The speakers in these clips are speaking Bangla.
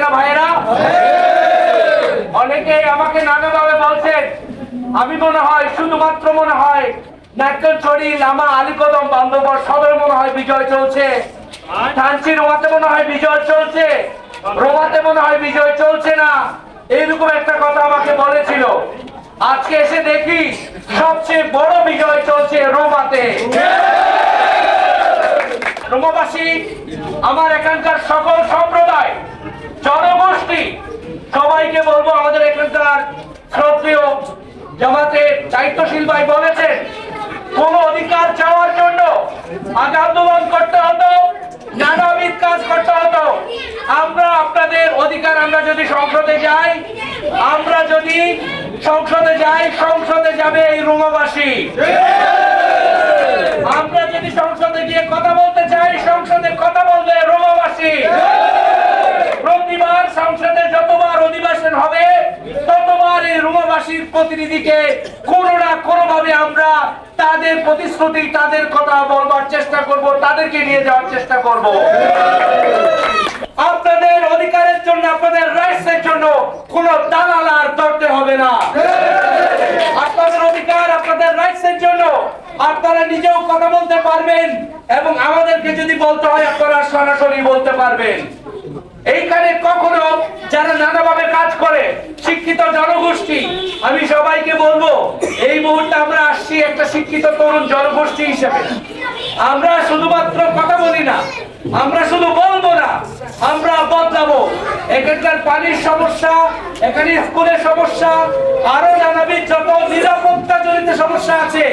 না ভাইয়েরা? অনেকে আমাকে নানাভাবে বলছেন, আমি মনে হয় শুধুমাত্র মনে হয় নারকেলছড়ি লামা আলীকদম বান্ধবর সদরে মনে হয় বিজয় চলছে, থানচি রোমাতে মনে হয় বিজয় চলছে, রোমাতে মনে হয় বিজয় চলছে না, এইরকম একটা কথা আমাকে বলেছিল। আজকে এসে দেখি সবচেয়ে বড় বিজয় চলছে রোমাতে। রোমাবাসী, আমার এখানকার সকল সম্প্রদায়, জনগোষ্ঠী সবাইকে বলবো, আমাদের এখানকার শ্রদ্ধেয় জামাতের দায়িত্বশীল ভাই বলেছেন, কোন অধিকার চাওয়ার জন্য আগে আন্দোলন করতে হতো, নানাবিধ কাজ করতে হতো। আমরা আপনাদের অধিকার, আমরা যদি সংসদে যাই, সংসদে যাবে এই রোমাবাসী। আমরা যদি সংসদে গিয়ে কথা বলতে চাই, সংসদে কথা বলবে রোমাবাসী। প্রতিবার সংসদে যতবার অধিবেশন হবে, ততবার এই রোমাবাসীর প্রতিনিধিকে কোনো না কোনো ভাবে আমরা তাদের প্রতিশ্রুতি, তাদের কথা বলবার চেষ্টা করব, তাদেরকে নিয়ে যাওয়ার চেষ্টা করব। আপনাদের অধিকারের জন্য, আপনাদের রাইটসের জন্য কোন দালাল আর ধরতে হবে না। আপনাদের অধিকার, আপনাদের রাইটসের জন্য আপনারা নিজেও কথা বলতে পারবেন, এবং আমাদেরকে যদি বলতে হয় আপনারা সরাসরি বলতে পারবেন। এইখানে কখনো যারা নানাভাবে কাজ করে শিক্ষিত জনগোষ্ঠী, আমি সবাইকে বলবো, এই মুহূর্তে আমরা আসছি একটা শিক্ষিত তরুণ জনগোষ্ঠী হিসেবে। আমরা শুধুমাত্র কথা বলি না, আমরা শুধু বলবো না, আমরা বদলাবো। এখানকার পানির সমস্যা, এখানে স্কুলের সমস্যা, আরো নানাবিধ যত নিরাপত্তা জনিত সমস্যা আছে,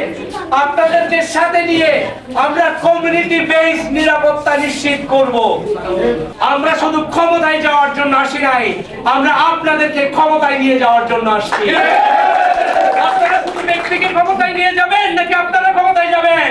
আপনাদেরকে সাথে নিয়ে আমরা কমিউনিটি বেস নিরাপত্তা নিশ্চিত করব। আমরা শুধু ক্ষমতায় যাওয়ার জন্য আসি নাই, আমরা আপনাদেরকে ক্ষমতায় নিয়ে যাওয়ার জন্য আসছি। আপনারা শুধু ব্যক্তিকে ক্ষমতায় নিয়ে যাবেন নাকি আপনারা ক্ষমতায় যাবেন?